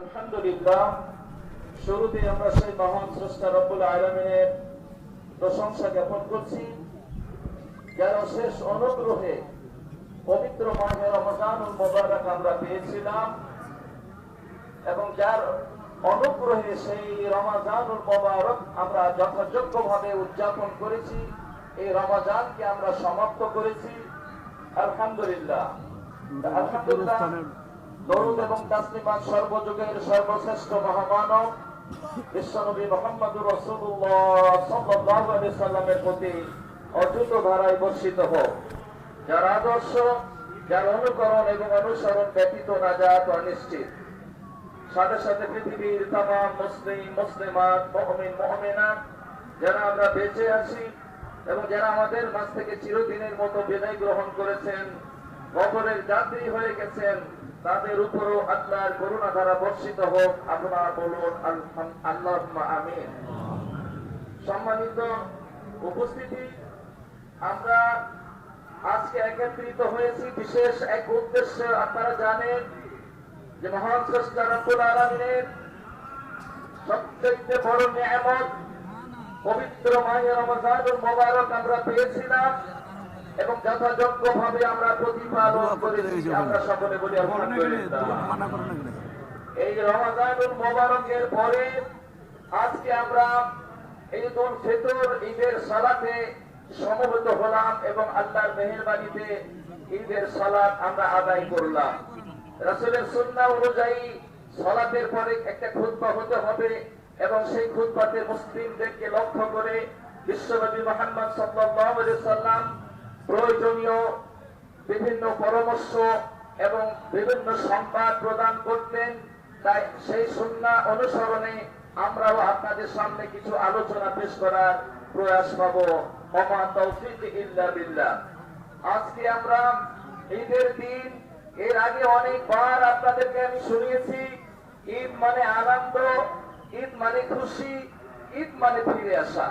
আলহামদুলিল্লাহ, শুরুতে আমরা সেই মহান স্রষ্টা রব্বুল আলামিনের প্রশংসা জ্ঞাপন করছি, যার অশেষ অনুগ্রহে পবিত্র মাহে রমজানুল মুবারক আমরা পেয়েছিলাম এবং যার অনুগ্রহে সেই রমজানুল মুবারক আমরা যথাযোগ্যভাবে উদযাপন করেছি। এই রমজানকে আমরা সমাপ্ত করেছি। আলহামদুলিল্লাহ, আলহামদুলিল্লাহ। দরুদ এবং তাসলিমাত সর্বযুগের সর্বশ্রেষ্ঠ মহামানব বিশ্বনবী মুহাম্মদুর রাসূলুল্লাহ সাল্লাল্লাহু আলাইহি সাল্লামের প্রতি অটুট ধারায় বর্ষিত হোক, যার আদর্শ, যার অনুকরণ এবং অনুসরণ ব্যতীত নাজাত অনিশ্চিত। সাথে সাথে পৃথিবীর তামাম মুসলিম মুসলিমাত মুমিন মুমিনাত যারা আমরা বেঁচে আছি এবং যারা আমাদের মাঝ থেকে চিরদিনের মতো বিদায় গ্রহণ করেছেন, কবরের যাত্রী হয়ে গেছেন, তাদের উপরও আল্লাহর করুণা ধারা বর্ষিত হোক। আপনারা বলুন আল্লাহুম্মা আমিন। সম্মানিত উপস্থিতি, আমরা আজকে একত্রিত হয়েছি বিশেষ এক উদ্দেশ্যে। আপনারা জানেন যে মহান স্রষ্টা রব্বুল আলামিনের সবচেয়ে বড় নিয়ামত পবিত্র মাহে রমজানুল মুবারক আমরা পেয়েছিলাম এবং যথাযোগ্যভাবে আমরা প্রতিপালন করেছি। আমরা সকলে বলি আলহামদুলিল্লাহ। এই রমজানুল মুবারকের পরে আজকে আমরা ঈদুল ফিতর, ঈদের সালাতে সমবেত হলাম এবং আল্লাহর মেহেরবানিতে ঈদের সালাত আমরা আদায় করলাম। রাসূলের সুন্নাহ অনুযায়ী সালাতের পরে একটা খুতবা হতে হবে এবং সেই খুতবাতে মুসলিমদেরকে লক্ষ্য করে বিশ্বনবী মুহাম্মদ সাল্লাল্লাহু আলাইহি সাল্লাম প্রয়োজনীয় বিভিন্ন পরামর্শ এবং বিভিন্ন সংবাদ প্রদান করতেন। তাই সেই সুন্নাহ অনুসরণে আমরাও আপনাদের সামনে কিছু আলোচনা পেশ করার প্রয়াস পাবো। ওমা তাওফীক ইল্লা বিল্লাহ। আজকে আমরা ঈদের দিন, এর আগে অনেকবার আপনাদেরকে আমি শুনিয়েছি, ঈদ মানে আনন্দ, ঈদ মানে খুশি, ঈদ মানে ফিরে আসা।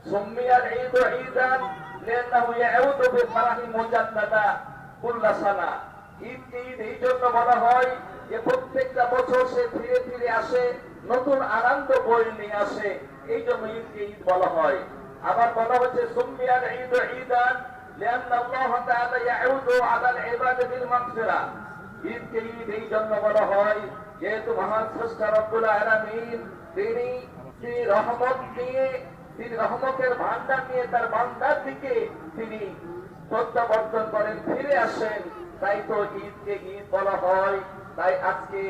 সুম্মিয়াল ঈদ ঈদান লিআন্নাহু ইয়াউদু বিফারাহি মুজাদ্দাদা কুল্লা সানা। ঈদকে ঈদ এই জন্য বলা হয় যে প্রত্যেকটা বছর সে ফিরে ফিরে আসে, নতুন আনন্দ বয়ে নিয়ে আসে, এই জন্য ঈদকে ঈদ বলা হয়। আবার বলা হচ্ছে সুম্মিয়াল ঈদ ঈদান লিআন্না আল্লাহ তাআলা ইয়াউদু আলাল ইবাদি বিল মাগফিরা। ঈদকে ঈদ এই জন্য বলা হয় যেহেতু মহান স্রষ্টা রব্বুল আলামিন তিনি রহমত নিয়ে, তিনি রহমতের ভান্ডার নিয়ে তার বান্দার দিকে তিনি প্রত্যাবর্তন করেন, ফিরে আসেন। তাই তো ঈদকে ঈদ বলা হয়। তাই আজকে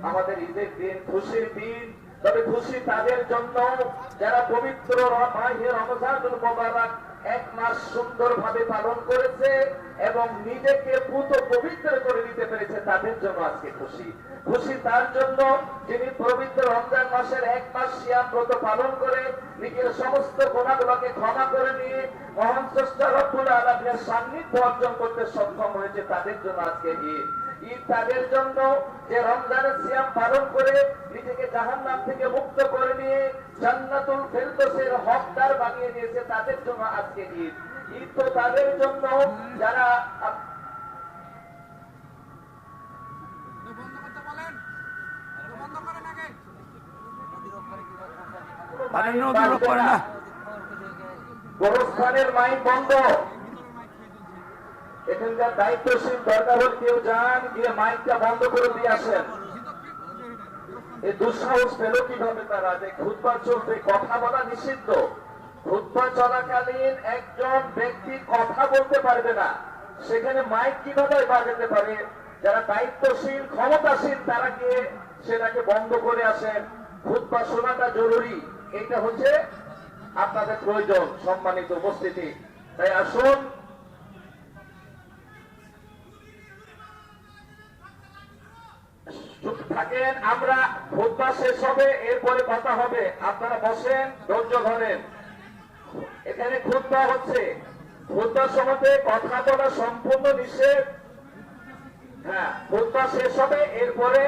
আমাদের ঈদের দিন, খুশির দিন। তবে খুশি তাদের জন্য যারা পবিত্র মাহে রমজানুল মুবারক এক মাস সুন্দরভাবে পালন করেছে এবং নিজেকে পুত পবিত্র করে নিতে পেরেছে, তাদের জন্য আজকে খুশি। খুশি তার জন্য যিনি পবিত্র রমজান মাসের এক মাস সিয়াম ব্রত পালন করে নিজের সমস্ত গুনাহগুলোকে ক্ষমা করে নিয়ে মহান স্রষ্টা রব্বুল আলামিনের সান্নিধ্য অর্জন করতে সক্ষম হয়েছে, তাদের জন্য আজকে ঈদ। ঈদ তাদের জন্য যে রমজানের সিয়াম পালন করে নিজেকে জাহান্নাম থেকে মুক্ত করে নিয়ে জান্নাতুল ফিরদৌসের হকদার বানিয়ে দিয়েছে, তাদের জন্য আজকে ঈদ। ঈদ তো তাদের জন্য যারা গোরস্থানের মাইক বন্ধ, এখানকার দায়িত্বশীল দরকার হলে কেউ যান, গিয়ে মাইকটা বন্ধ করে দিয়ে আসেন। এই দুঃসাহস পেল কিভাবে তারা যে খুতবা চলবে, কথা বলা নিষিদ্ধ। খুতবা চলাকালীন একজন ব্যক্তি কথা বলতে পারবে না, সেখানে মাইক কিভাবে বাজাতে পারে? যারা দায়িত্বশীল ক্ষমতাশীল তারা গিয়ে সেটাকে বন্ধ করে আসেন। খুতবা শোনাটা জরুরি, এটা হচ্ছে আপনাদের প্রয়োজন। সম্মানিত উপস্থিতি, তাই আসুন থাকেন, আমরা খুতবা শেষ হবে, এরপরে কথা হবে। আপনারা বসেন, ধৈর্য ধরেন। এখানে খুতবা হচ্ছে, খুতবার সময়তে কথা বলা সম্পূর্ণ নিষেধ। হ্যাঁ, খুতবা শেষ হবে, এরপরে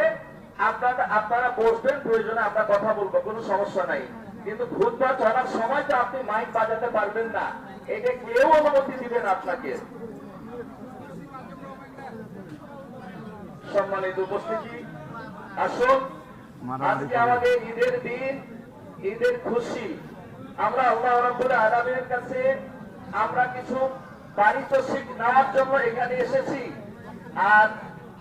আপনারা বসবেন, প্রয়োজনে আমরা কথা বলবো, কোনো সমস্যা নাই। কিন্তু খুতবা চলার সময় তো আপনি মাইক বাজাতে পারবেন না, এটা কেউ অনুমতি দিবেন আপনাকে। সম্মানিত উপস্থিতি, আসুন আজকে আমাদের ঈদের দিন, ঈদের খুশি, আমরা আল্লাহ রাব্বুল আলামিনের কাছে আমরা কিছু পারিতোষিক নেওয়ার জন্য এখানে এসেছি। আর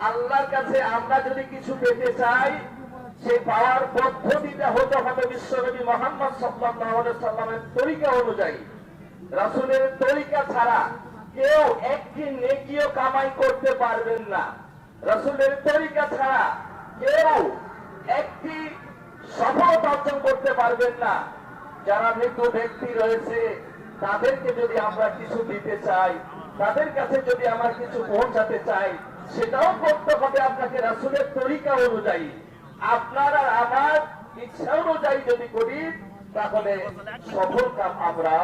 আল্লাহর কাছে আমরা যদি কিছু পেতে চাই, সেই পাওয়ার পদ্ধতিটা হতে হবে বিশ্বনবী মুহাম্মদ সাল্লাল্লাহু আলাইহি সাল্লামের তরিকা অনুযায়ী। রাসূলের তরিকা ছাড়া কেউ একটি নেকিও কামাই করতে পারবেন না। রাসূলের তরিকা ছাড়া কেউ একটি সফলতা অর্জন করতে পারবেন না। যারা মৃত ব্যক্তি রয়েছে তাদেরকে যদি আমরা কিছু দিতে চাই, তাদের কাছে যদি আমরা কিছু পৌঁছাতে চাই, সেটাও করতে হবে আপনাকে রাসূলের তরিকা অনুযায়ী। আপনার আর আমার ইচ্ছা অনুযায়ী যদি করি তাহলে সফল কাম আমরা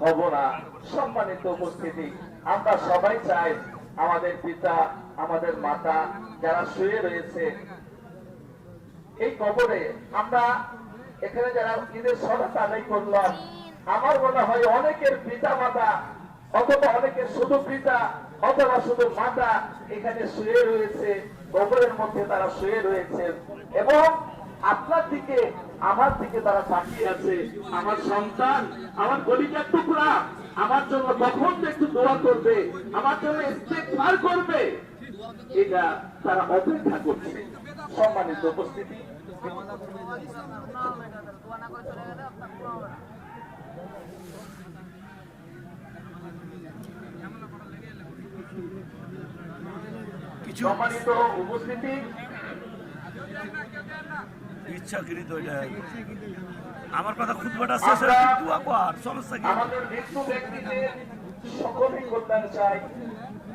হব না। সম্মানিত উপস্থিতি, আমরা সবাই চাই আমাদের পিতা, আমাদের মাতা যারা শুয়ে রয়েছে এই কবরে, আমরা এখানে যারা ঈদের সালাত আদায় করলাম, আমার মনে হয় অনেকের পিতা মাতা অথবা অনেকের শুধু পিতা অথবা শুধু মাতা এখানে শুয়ে রয়েছে, কবরের মধ্যে তারা শুয়ে রয়েছে এবং আপনার দিকে আমার দিকে তারা তাকিয়ে আছে। আমার সন্তান, আমার কলিজার টুকরা আমার জন্য কখন একটু দোয়া করবে, আমার জন্য ইস্তেগফার করবে, এটা তারা অপেক্ষা করছে। সম্মানিত উপস্থিতি, সম্মানিত উপস্থিতি, ইচ্ছাকৃত আমার কথা খুতবাটা শেষ হয়ে দোয়া কর, সমস্যা কি? আমাদের মৃত্যু ব্যক্তিদের সকলেই কল্যাণ চাই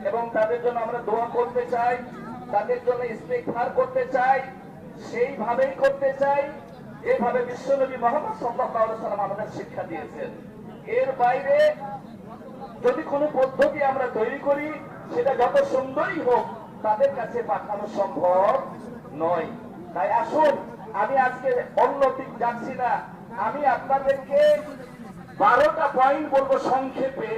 এবং তাদের জন্য আমরা দোয়া করতে চাই, তাদের জন্য ইস্তেগফার করতে চাই, সেইভাবেই করতে চাই এভাবে বিশ্বনবী মুহাম্মদ সাল্লাল্লাহু আলাইহি ওয়াসাল্লাম আমাদের শিক্ষা দিয়েছেন। এর বাইরে যদি কোনো পদ্ধতি আমরা তৈরি করি, সেটা যত সুন্দরই হোক তাদের কাছে পাঠানো সম্ভব নয়। তাই আসুন, আমি আজকে অন্য দিক যাচ্ছি না, আমি আপনাদেরকে 12টা পয়েন্ট বলবো সংক্ষেপে,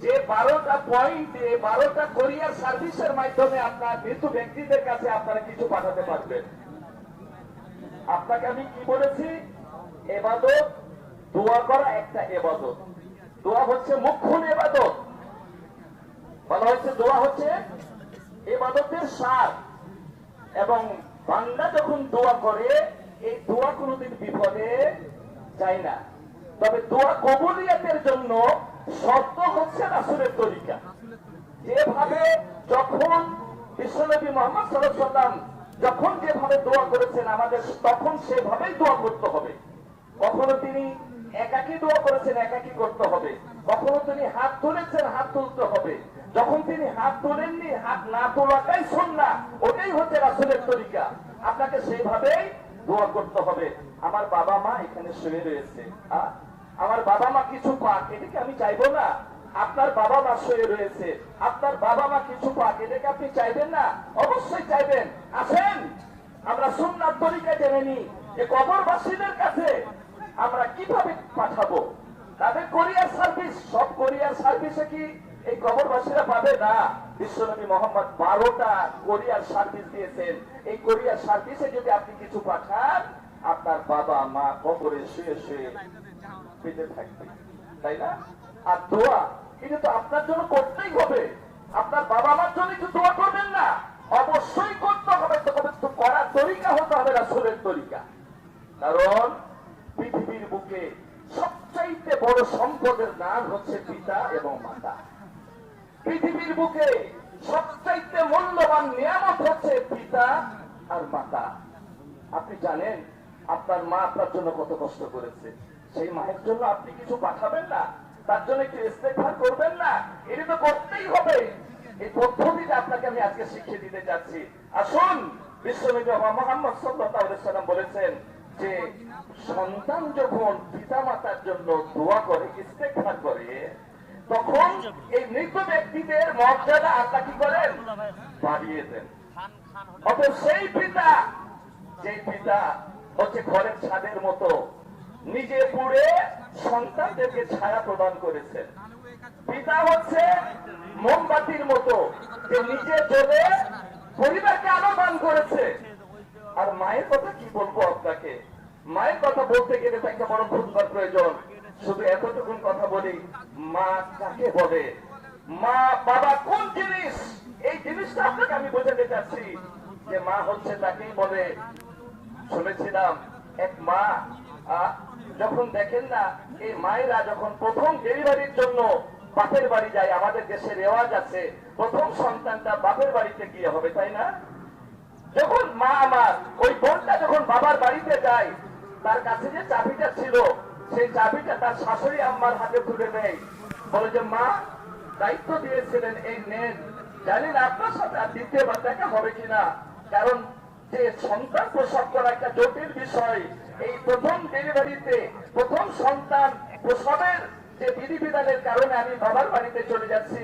যে 12টা পয়েন্টে 12টা কোরিয়ার সার্ভিসের মাধ্যমে আপনার মৃত ব্যক্তিদের কাছে আপনারা কিছু পাঠাতে পারবেন। আপনাকে আমি কি বলেছি? ইবাদত, দোয়া করা একটা ইবাদত। দোয়া হচ্ছে মুখ্য ইবাদত, বলা হচ্ছে দোয়া হচ্ছে ইবাদতের সার। এবং বান্দা যখন দোয়া করে, এই দোয়া কোনোদিন বিফলে যায় না। তবে দোয়া কবুলিয়াতের জন্য শর্ত হচ্ছে রাসূলের তরিকা। যেভাবে যখন বিশ্বনবী মুহাম্মদ সাল্লাল্লাহু আলাইহি ওয়াসাল্লাম যখন যেভাবে দোয়া করেছেন আমাদের তখন সেভাবেই দোয়া করতে হবে। কখনো তিনি একাকী দোয়া করেছেন, একাকী করতে হবে। কখনো তিনি হাত তুলেছেন, হাত তুলতে হবে। যখন তিনি হাত তোলেননি, হাত না তোলাটাই সুন্নাহ, ওটাই হচ্ছে রাসূলের তরিকা। আপনাকে সেইভাবেই দোয়া করতে হবে। আমার বাবা মা এখানে শুয়ে রয়েছে, আমার বাবা মা কিছু পাক, এটাকে আমি চাইবো না? আপনার বাবা মা শুয়ে রয়েছে, আপনার বাবা মা কিছু পাক, এটাকে আপনি চাইবেন না? অবশ্যই চাইবেন। আসেন আমরা সুন্নাত তরিকা জেনে নিই যে কবরবাসীদের কাছে আমরা কিভাবে পাঠাবো। তাদের কোরিয়ার সার্ভিস, সব কোরিয়ার সার্ভিসে কি এই কবরবাসীরা পাবে না? বিশ্বনবী মুহাম্মদ 12টা কোরিয়ার সার্ভিস দিয়েছেন। এই কোরিয়ার সার্ভিসে যদি আপনি কিছু পাঠান, আপনার বাবা মা কবরে শুয়ে শুয়ে পেতে থাকবে, তাই না? আর দোয়া, এটা তো আপনার জন্য করতেই হবে। আপনার বাবা মার জন্য একটু দোয়া করবেন না? অবশ্যই করতে হবে। তো করার তরিকা হতে হবে রাসূলের তরিকা। কারণ পৃথিবীর বুকে সবচাইতে বড় সম্পদের নাম হচ্ছে পিতা এবং মাতা। পৃথিবীর বুকে সবচাইতে মূল্যবান নিয়ামত হচ্ছে পিতা আর মাতা। আপনি জানেন আপনার মা আপনার জন্য কত কষ্ট করেছে, সেই মায়ের জন্য আপনি কিছু পাঠাবেন না? তার জন্য একটু ইস্তেগফার করবেন না? এটা তো করতেই হবে। এই পদ্ধতিটা আপনাকে আমি আজকে শিখিয়ে দিতে যাচ্ছি। আসুন, বিশ্বনবী মুহাম্মদ সাল্লাল্লাহু আলাইহি ওয়াসাল্লাম বলেছেন যে সন্তান যখন পিতা মাতার জন্য দোয়া করে, ইস্তেগফার করে, তখন এই মৃত ব্যক্তিদের মর্যাদা আল্লাহ কি করেন? বাড়িয়ে দেন। অতএব সেই পিতা, যে পিতা হচ্ছে ঘরের ছাদের মতো, নিজে পুড়ে সন্তানদেরকে ছায়া প্রদান করেছেন। পিতা হচ্ছে মোমবাতির মতো, যে নিজে জ্বলে পরিবারকে আলো দান করেছে। আর মায়ের কথা কি বলবো আপনাকে, মায়ের কথা বলতে গেলে তো একটা বড় খুঁজবার প্রয়োজন। শুধু এতটুকুন কথা বলি, মা কাকে বলে, মা বাবা কোন জিনিস, এই জিনিসটা আপনাকে আমি বোঝাতে চাচ্ছি যে মা হচ্ছে তাকেই বলে। শুনেছিলাম এক মা যখন দেখেন না, এই মায়েরা যখন প্রথম ডেলিভারির জন্য বাপের বাড়ি যায়, আমাদের দেশে রেওয়াজ আছে প্রথম সন্তানটা বাপের বাড়িতে গিয়ে হবে, তাই না? যখন মা আমার ওই বোনটা যখন বাবার বাড়িতে যায়, তার কাছে যে চাবিটা ছিল সেই চাবিটা তার শাশুড়ি আম্মার হাতে তুলে দেয়, বলে যে মা দায়িত্ব দিয়েছিলেন এই নেন, জানি না আপনার সাথে আর দ্বিতীয়বার দেখা হবে কিনা, কারণ যে সন্তান প্রসব করা একটা জটিল বিষয়। এই প্রথম ডেলিভারিতে প্রথম সন্তান প্রসবের যে বিধিবিধানের কারণে আমি বাবার বাড়িতে চলে যাচ্ছি,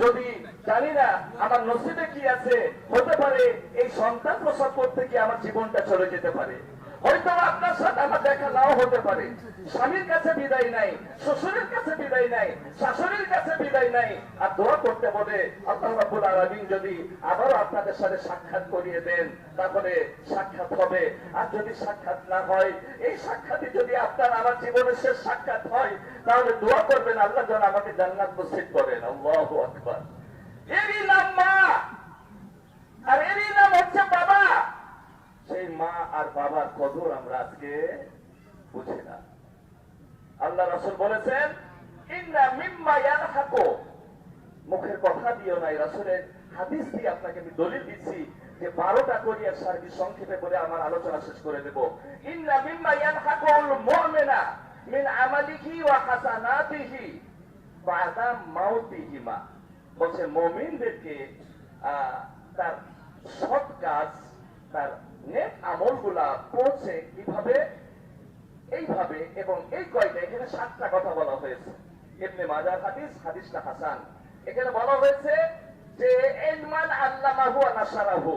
যদি জানি না আমার নসিবে কি আছে, হতে পারে এই সন্তান প্রসব করতে গিয়ে আমার জীবনটা চলে যেতে পারে, হয়তো আপনার সাথে আমার দেখা নাও হতে পারে। স্বামীর কাছে বিদায় নাই, শ্বশুরের কাছে বিদায় নাই, শাশুড়ির কাছে বিদায় নাই, আর দোয়া করতে বলে আল্লাহ রাব্বুল আলামিন যদি আবারও আপনাদের সাথে সাক্ষাৎ করিয়ে দেন, তাহলে সাক্ষাৎ হবে। আর যদি সাক্ষাৎ না হয়, এই সাক্ষাৎই যদি আপনার আমার জীবনের শেষ সাক্ষাৎ হয়, তাহলে দোয়া করবেন আল্লাহ যেন আমাকে জান্নাত নসিব করেন। আল্লাহু আকবার। এরই নাম মা, আর এরই নাম হচ্ছে বাবা। সেই মা আর বাবার কদর আমরা আজকে বুঝি না। আল্লাহ রাসূল বলেছেন ইন্না মিম্মা ইয়ারহাকু, মুখের কথা দিও নাই, রাসূলের হাদিস দিয়ে আপনাকে আমি দলিল দিচ্ছি যে 12টা করিয়া সার্বিক সংক্ষেপে বলে আমার আলোচনা শেষ করে দেব। ইন্না মিম্মা ইয়ারহাকুল মুমিনা মিন আমালিহি ওয়া হাসানাতিহি বাদা মাউতিহিমা, বলছে মুমিনদেরকে তার সৎ কাজ, তার নেক আমলগুলা পৌঁছে কিভাবে, এইভাবে, এবং এই কয়টা, এখানে 7টা কথা বলা হয়েছে। ইবনে মাজাহ হাদিস, হাদিসটা হাসান। এখানে বলা হয়েছে যে ইলমান আল্লামাহু ওয়া নাশারাহু,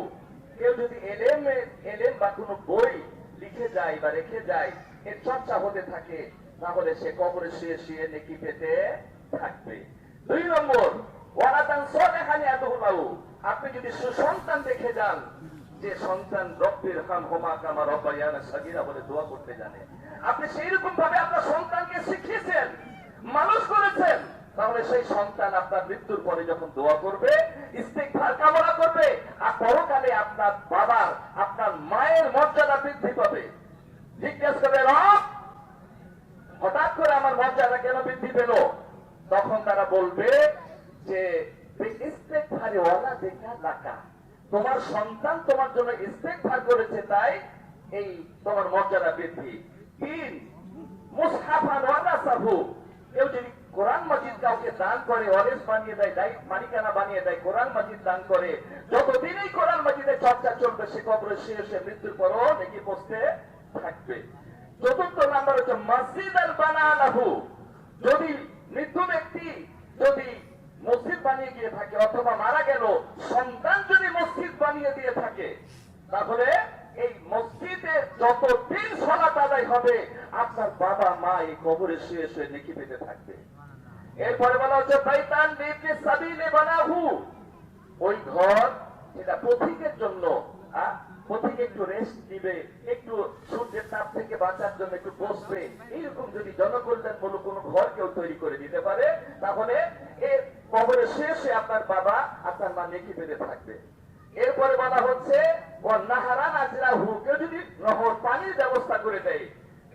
কেউ যদি এলেম বা কোনো বই লিখে যায় বা রেখে যায়, এর চর্চা হতে থাকে, তাহলে সে কবরে শুয়ে শুয়ে নেকি পেতে থাকবে। 2 নম্বর ওয়ালাদান সালিহান ইয়াদুহু, আপনি যদি সুসন্তান দেখে যান, যে সন্তান রব্বির হামহুমা কামা রাব্বায়ানা সাগীরা বলে দোয়া করতে জানে, আপনি সেই রকম ভাবে আপনার সন্তানকে শিখিয়েছেন, মানুষ করেছেন, তাহলে সেই সন্তান আপনার মৃত্যুর পরে যখন দোয়া করবে, ইস্তিগফার কামনা করবে, আর পরকালে আপনার বাবার, আপনার মায়ের মর্যাদা বৃদ্ধি পাবে। জিজ্ঞেস করবে রব হঠাৎ করে আমার মর্যাদা কেন বৃদ্ধি পেল, তখন তারা বলবে যে ইস্তিগফারে ওয়ালা দেখা লাকা, তোমার সন্তান তোমার জন্য ইস্তেগফার করেছে, তাই এই তোমার মর্যাদা বৃদ্ধি। 3 মুসহাফান ওয়া নাসাহু, কেউ যদি কোরআন মাজিদ কাউকে দান করে, ওয়ারিস বানিয়ে দেয়, মালিকানা বানিয়ে দেয়, কোরআন মাজিদ দান করে, যতদিন এই কোরআন মাজিদের চর্চা চলবে, সে কবরে শুয়ে মৃত্যুর পরও নেকি পৌঁছতে থাকবে। 4 নাম্বার হচ্ছে মসজিদ আল বানালাহু, যদি মৃত্যু ব্যক্তি যদি মসজিদ বানিয়ে গিয়ে থাকে, অথবা মারা গেল সন্তান যদি মসজিদ বানিয়ে দিয়ে থাকে, তাহলে এই মসজিদে যতদিন সালাত আদায় হবে, আপনার বাবা মা এই কবরে শুয়ে শুয়ে নেকি পেতে থাকবে। এরপরে বলা হচ্ছে বাইতান লিবনি সাবিলে বানাহু, ওই ঘর যেটা পথিকের জন্য, পথিক একটু রেস্ট দিবে, একটু সূর্যের তাপ থেকে বাঁচার জন্য একটু বসবে, এইরকম যদি জনকল্যাণমূলক কোন ঘর কেউ তৈরি করে দিতে পারে, তাহলে এর কবরে শেষে আপনার বাবা আপনার মা নেকি পেতে থাকবে। এরপরে বলা হচ্ছে নাহারান আজরাহু, কেউ যদি নহর পানির ব্যবস্থা করে দেয়,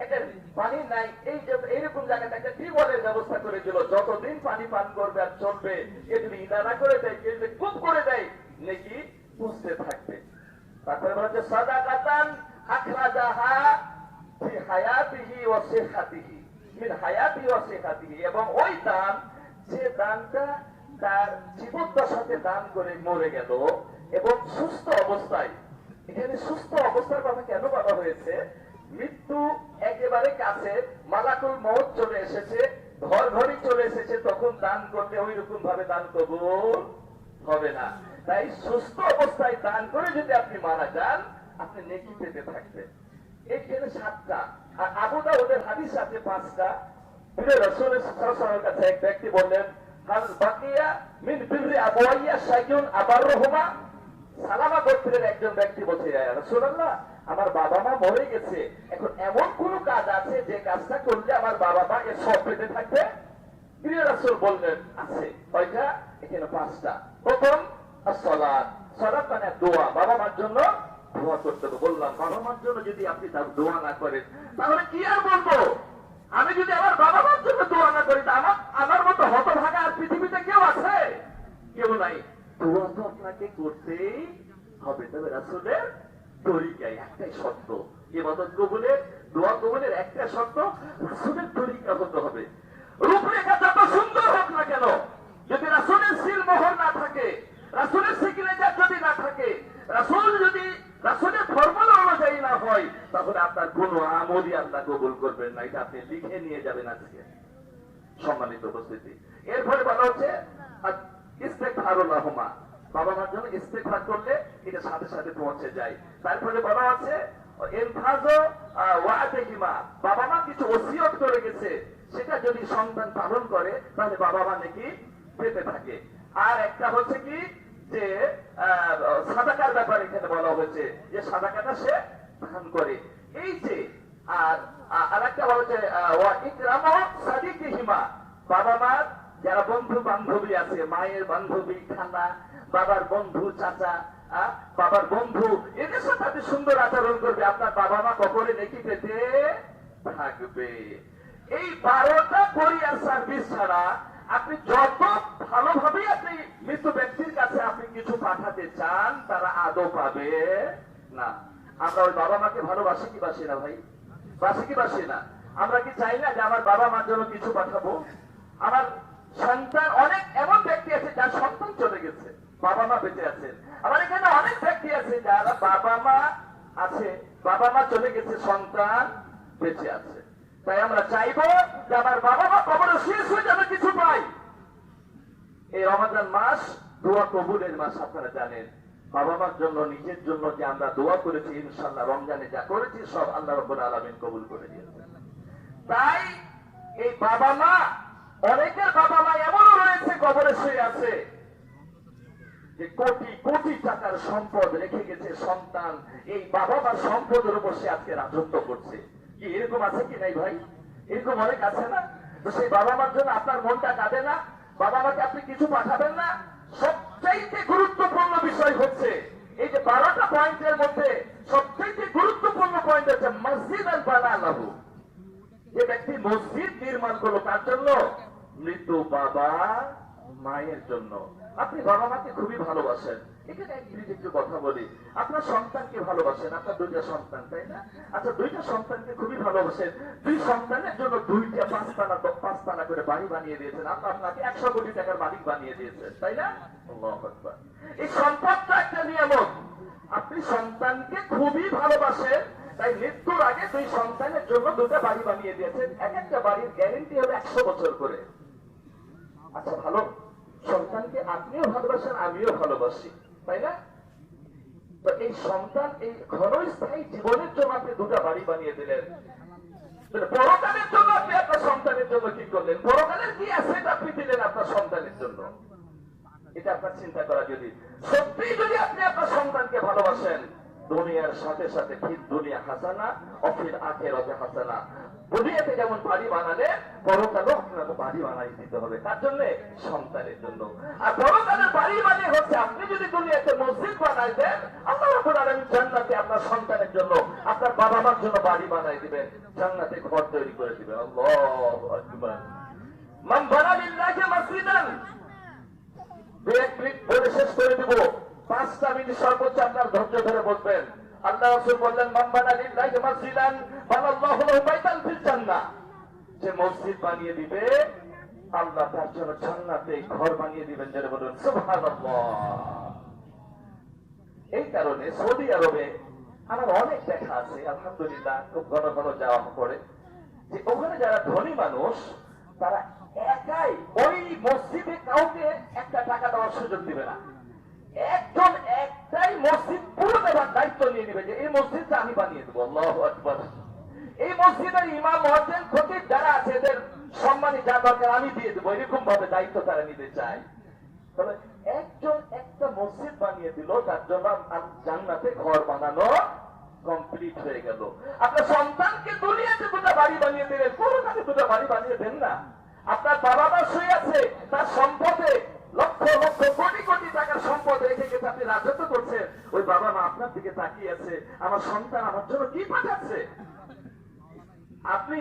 একটা পানি নাই, এই যে এইরকম জায়গাতে একটা টিউবওয়েলের ব্যবস্থা করে দিল, যতদিন পানি পান করবে আর চলবে, এ যদি ইনারা করে দেয়, কেউ যদি কূপ করে দেয়, নেকি পুষতে থাকবে। তারপরে বলা হচ্ছে সাদাকাতান আখরাজাহা ফি হায়াতিহি ওয়া সিহাতিহি, মিন হায়াতিহি ওয়া সিহাতিহি, এবং ওই দান, যে দানটা তার জীবদ্দশাতে দান করে মরে গেল এবং সুস্থ অবস্থায়, এখানে সুস্থ অবস্থার কথা কেন বলা হয়েছে, মৃত্যু একেবারে কাছে, মালাকুল মউত চলে এসেছে, ঘর ঘরই চলে এসেছে, তখন দান করলে ওই রকম ভাবে দান কবুল হবে না। তাই সুস্থ অবস্থায় দান করে যদি আপনি মারা যান, আপনি নেকি পেতে থাকবেন। এখানে 7টা, আর আবু দাউদের হাদিস আছে 5টা। রাসূলের সাল্লাল্লাহু আলাইহি ওয়াসাল্লামের কাছে এক ব্যক্তি বললেন, হাল বাকিয়া মিন বিররি আবওয়াইয়া শাইউন আবারহুমা, সালামা গোত্রের একজন ব্যক্তি বলছে, ইয়া রাসূলুল্লাহ আমার বাবা মা মরে গেছে, এখন এমন কোন কাজ আছে যে কাজটা করলে আমার বাবা মা এর সব পেতে থাকবে? প্রিয় রাসূল বললেন আছে। কয়টা? এখানে 5টা। প্রথম সালাত, সালাত মানে দোয়া, বাবা মার জন্য দোয়া করতে হবে। বললাম বাবা মার জন্য যদি আপনি তার দোয়া না করেন তাহলে কি আর বলবো? আমি যদি আমার বাবা মার জন্য দোয়া না করি, আমার মতো হতভাগা আর পৃথিবীতে কেউ আছে? কেউ নাই। দোয়া তো আপনাকে করতেই হবে। তবে রাসূলের তরিকায় একটাই শর্ত, ইবাদত কবুলের, দোয়া কবুলের একটা শর্ত, রাসূলের তরিকা হতে হবে। রূপরেখা যত সুন্দর হোক না কেন, যদি রাসূলের সিল মোহর না থাকে, রাসূলের সিগনেচার যদি না থাকে, রাসূল যদি রাসূলের ফর্মুলা অনুযায়ী না হয়, তাহলে আপনার কোনো আমলই আল্লাহ কবুল করবেন না। এটা আপনি লিখে নিয়ে যাবেন আজকে। সম্মানিত উপস্থিতি, এরপরে বলা হচ্ছে ইস্তেগফারুল্লাহুমা, বাবা মার জন্য ইস্তেগফার করলে এটা সাথে সাথে পৌঁছে যায়। তারপরে বলা আছে ইনফাজু ওয়াদিহিমা, বাবা মা কিছু ওসিয়ত করে গেছে, সেটা যদি সন্তান পালন করে তাহলে বাবা মা নাকি পেতে থাকে। আর একটা হচ্ছে কি যে সাদাকার ব্যাপারে এখানে বলা হয়েছে যে সাদাকাটা সে দান করে। এই যে আর একটা বলা হচ্ছে ওয়া ইকরামু সাদিকিহিমা, বাবা মার যারা বন্ধু বান্ধবী আছে, মায়ের বান্ধবী খালা, বাবার বন্ধু চাচা, বাবার বন্ধু, এদের সাথে আপনি সুন্দর আচরণ করবে, আপনার বাবা মা কখনো নেকি পেতে থাকবে। এই 12টা কোরিয়ার সার্ভিস ছাড়া আপনি যত ভালোভাবে আপনি মৃত ব্যক্তির কাছে আপনি কিছু পাঠাতে চান, তারা আদৌ পাবে না। আমরা ওই বাবা মাকে ভালোবাসি কি বাসি না ভাই? বাসি কি বাসি না? আমরা কি চাই না যে আমার বাবা মার জন্য কিছু পাঠাবো? আমার সন্তান, অনেক এমন ব্যক্তি আছে যার সন্তান চলে গেছে, বাবা মা বেঁচে আছেন। আমার এখানে অনেক ব্যক্তি আছে যারা বাবা মা আছে, বাবা মা চলে গেছে, সন্তান বেঁচে আছে। তাই আমরা চাইবো যে আমার বাবা মা কবরে শেষ হয়ে যাবে কিছু পাই। এই রমাদান মাস দোয়া কবুলের মাস, আপনারা জানেন। বাবা মার জন্য, নিজের জন্য যে আমরা দোয়া করেছি, ইনশাআল্লাহ রমজানে যা করেছি সব আল্লাহ রাব্বুল আলামিন কবুল করে দিয়েছেন। তাই এই বাবা মা, অনেকের বাবা মা এমনও রয়েছে কবরে শুয়ে আছে যে কোটি কোটি টাকার সম্পদ রেখে গেছে সন্তান, এই বাবা মার সম্পদের উপর সে আজকে রাজত্ব করছে। কি এরকম আছে কি নাই ভাই? এরকম অনেক আছে না? তো সেই বাবা মার জন্য আপনার মনটা কাঁদে না? বাবা মাকে আপনি কিছু পাঠাবেন না? সবচাইতে গুরুত্বপূর্ণ বিষয় হচ্ছে এই যে 12টা পয়েন্টের মধ্যে সবচাইতে গুরুত্বপূর্ণ পয়েন্ট হচ্ছে মসজিদ আল বানালাহু। যে ব্যক্তি মসজিদ নির্মাণ করলো তার জন্য, মৃত বাবা মায়ের জন্য। আপনি বাবা মাকে খুবই ভালোবাসেন, এখানে এক মিনিট একটু কথা বলি। আপনার সন্তানকে ভালোবাসেন, আপনার 2টা সন্তান, তাই না? আচ্ছা, 2টা সন্তানকে খুবই ভালোবাসেন, 2 সন্তানের জন্য 2টা 5 তালা করে বাড়ি বানিয়ে দিয়েছেন, আপনাকে 100 কোটি টাকার মালিক বানিয়ে দিয়েছেন, তাই না? আল্লাহু আকবার। এই সম্পদটা একটা নিয়ামত। আপনি সন্তানকে খুবই ভালোবাসেন, তাই মৃত্যুর আগে 2 সন্তানের জন্য 2টা বাড়ি বানিয়ে দিয়েছেন। এক একটা বাড়ির গ্যারেন্টি হবে 100 বছর করে। আচ্ছা, ভালো। সন্তানকে আপনিও ভালোবাসেন, আমিও ভালোবাসি, তাই না? তো এই সন্তান, এই ঘনস্থায়ী জীবনের জন্য আপনি 2টা বাড়ি বানিয়ে দিলেন। পরকালের জন্য আপনি আপনার সন্তানের জন্য কি করলেন? পরকালের কি অ্যাসেট আপনি দিলেন আপনার সন্তানের জন্য? এটা আপনার চিন্তা করা। যদি সত্যি যদি আপনি আপনার সন্তানকে ভালোবাসেন, দুনিয়ার সাথে সাথে ফির দুনিয়া হাসানা ও ফির আখিরাতে হাসানা। দুনিয়াতে যেমন বাড়ি বানালে পরকালও আপনাকে বাড়ি বানাই দিতে হবে। তার জন্য সন্তানের জন্য। আর পরকালের বাড়ি মানে হচ্ছে আপনি যদি দুনিয়াতে মসজিদ বানাই দেন, আল্লাহ রাব্বুল আলামিন জান্নাতে আপনার সন্তানের জন্য, আপনার বাবা মার জন্য বাড়ি বানাই দিবেন, জান্নাতে ঘর তৈরি করে দিবেন। আল্লাহু আকবার। মান বানা লিল্লাহি মাসজিদান, এক মিনিট বলে শেষ করে দিব, 5টা মিনিট সর্বোচ্চ আপনার ধৈর্য ধরে বসবেন। আল্লাহ রাসূল বললেন মান বানা লিল্লাহি মাসজিদান বানাল্লাহু লাহু বাইতান ফিল জান্নাহ, যে মসজিদ বানিয়ে দিবে আল্লাহ তার জন্য জান্নাতে ঘর বানিয়ে দিবেন। যারা বলুন সুবহানাল্লাহ। এই কারণে সৌদি আরবে আমার অনেক দেখা আছে, আলহামদুলিল্লাহ, খুব ঘন ঘন যাওয়া পড়ে, যে ওখানে যারা ধনী মানুষ তারা একাই ওই মসজিদে কাউকে একটা টাকা দেওয়ার সুযোগ দিবে না। একজন একটাই মসজিদ পুরো দেওয়ার দায়িত্ব নিয়ে নিবে, যে এই মসজিদটা আমি বানিয়ে দেবো। আল্লাহু আকবার। এই মসজিদের ইমাম, মুয়াজ্জিন, খতিব যারা আছে এদের সম্মানী যা দরকার আমি দিয়ে দেবো, এরকম ভাবে দায়িত্ব তারা নিতে চায়। তবে একজন একটা মসজিদ বানিয়ে দিল, তার জন্য জান্নাতে ঘর বানানো কমপ্লিট হয়ে গেল। আপনার সন্তানকে দুনিয়াতে দুটো বাড়ি বানিয়ে দিলেন, কোরআনে দুটো বাড়ি বানিয়ে দেন না। আপনার বাবা মা শুয়ে আছে, তার সম্পদে লক্ষ লক্ষ কোটি কোটি টাকার সম্পদ রেখে গেছে, আপনি রাজত্ব করছেন, ওই বাবা মা আপনার দিকে তাকিয়ে আছে, আমার সন্তান আমার জন্য কি পাঠাচ্ছে। আপনি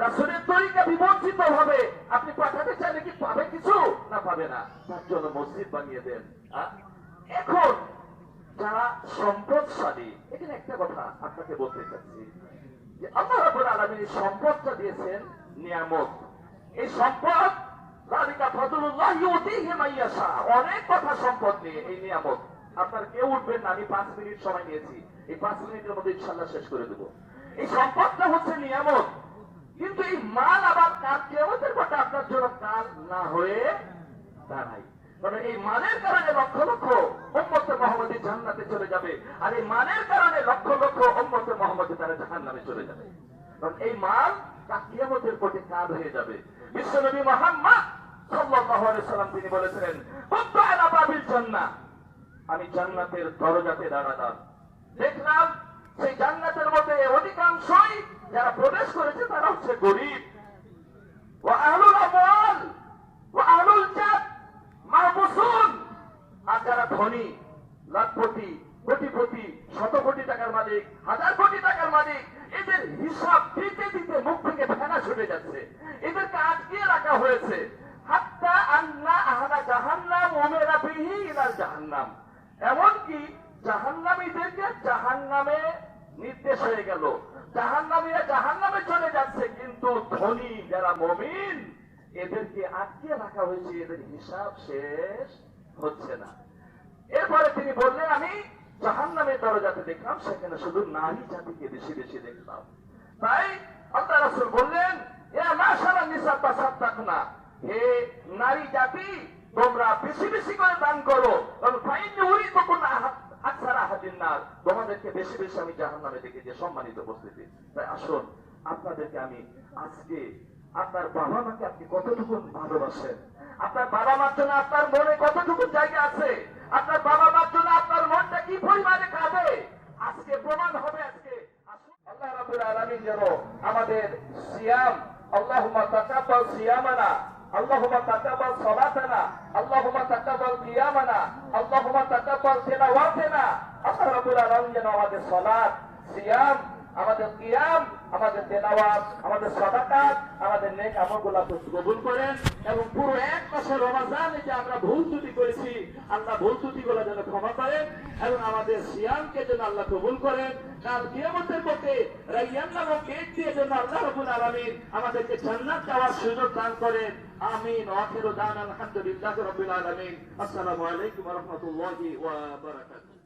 রাসূলের তরিকা বিবর্জিত ভাবে আপনি পাঠাতে চাইলে কি পাবে কিছু? না, পাবে না। তার জন্য মসজিদ বানিয়ে দেন। এখন যারা সম্পদশালী, এখানে একটা কথা আপনাকে বলতে চাচ্ছি যে আল্লাহ রাব্বুল আলামিন এই সম্পদটা দিয়েছেন নিয়ামত। এই সম্পদ যালিকা ফাদলুল্লাহ ইউতিহি মান ইয়াশা, অনেক কথা সম্পদ নিয়ে এই নিয়ামত। আপনার কেউ উঠবেন না, আমি 5 মিনিট সময় নিয়েছি, এই 5 মিনিটের মধ্যে ইনশাআল্লাহ শেষ করে দেব। এই সম্পদটা হচ্ছে নিয়ামত, কিন্তু এই মাল আবার কাল কিয়ামতের কথা আপনার জন্য কাল না হয়ে দাঁড়ায়। কারণ এই মালের কারণে লক্ষ লক্ষ উম্মতে মুহাম্মদী জান্নাতে চলে যাবে, আর এই মালের কারণে লক্ষ লক্ষ উম্মতে মুহাম্মদী তারা জাহান্নামে চলে যাবে। কারণ এই মাল কিয়ামতের কোটে কাল হয়ে যাবে। বিশ্বনবী মুহাম্মদ সাল্লাল্লাহু আলাইহি সাল্লাম তিনি বলেছিলেন, কুনতু আলা বাবিল জান্নাহ, আমি জান্নাতের দরজাতে দাঁড়ালাম, দেখলাম সেই জান্নাতের মধ্যে অধিকাংশই যারা প্রবেশ করেছে তারা হচ্ছে গরিব, ওয়া আহলুল আমওয়াল ওয়া আহলুল জাদ মাহবুসুন, আর যারা ধনী, লাখপতি, কোটিপতি, শত কোটি টাকার মালিক, হাজার কোটি টাকার মালিক, এদের হিসাব দিতে দিতে মুখ থেকে ফেনা ছুটে যাচ্ছে, এদেরকে আটকিয়ে রাখা হয়েছে। হাত্তা আন্না আহলা জাহান্নাম উমিরা বিহি ইলাল জাহান্নাম, এমনকি জাহান্নামীদেরকে জাহান্নামে নির্দেশ হয়ে গেল, জাহান্নামীরা জাহান্নামে চলে যাচ্ছে, কিন্তু ধনী যারা মুমিন এদেরকে আটকিয়ে রাখা হয়েছে, এদের হিসাব শেষ হচ্ছে না। এরপরে তিনি বললেন, আমি জাহান্নামের দরজাতে দেখলাম, সেখানে শুধু নারী জাতিকে বেশি বেশি দেখলাম। তাই আল্লাহ রাসূল বললেন, ইয়া মাশাআল্লাহ নিসা তাসাদদাকনা, হে নারী জাতি তোমরা বেশি বেশি করে দান করো, কারণ ফাইন্নী উরিদুকুনা আকসারা আহাদিন নার, তোমাদেরকে বেশি বেশি আমি জাহান্নামে দেখেছি। সম্মানিত উপস্থিতি, তাই আসুন আপনাদেরকে আমি আজকে, আপনার বাবা মাকে আপনি কতটুকু ভালোবাসেন, আপনার বাবা মার জন্য আপনার মনে কতটুকু জায়গা আছে, আপনার বাবা মার জন্য আপনার মনটা কি পরিমাণে কাঁদে, আজকে প্রমাণ হবে। আজকে আল্লাহ রাব্বুল আলামিন যেন আমাদের সিয়াম, আল্লাহুম্মা তাকাব্বাল সিয়ামানা, আল্লাহুম্মা তাকাব্বাল সালাতানা, আল্লাহুম্মা তাকাব্বাল কিয়ামানা, আল্লাহুম্মা তাকাব্বাল তিলাওয়াতানা, আল্লাহ রাব্বুল আলামিন যেন আমাদের সালাত, সিয়াম, আমাদের কিয়াম, আমাদের তেলাওয়াত, আমাদের সাদাকাত, আমাদের নেক আমলগুলো কবুল করেন, এবং পুরো এক মাসের রমাজানে যে আমরা ভুল ত্রুটি করেছি, আল্লাহ ভুল ত্রুটিগুলো যেন ক্ষমা করেন, এবং আমাদের সিয়ামকে যেন আল্লাহ কবুল করেন। কাল কিয়ামতের পথে রাইয়ান নামক গেট দিয়ে যেন আল্লাহ রাব্বুল আলামিন আমাদেরকে জান্নাত যাওয়ার সুযোগ দান করেন। আমিন। ওয়া আখিরু দাওয়ানা আলহামদুলিল্লাহি রাব্বিল আলামিন। আসসালামু আলাইকুম ওয়া রাহমাতুল্লাহি ওয়া বারাকাতুহু।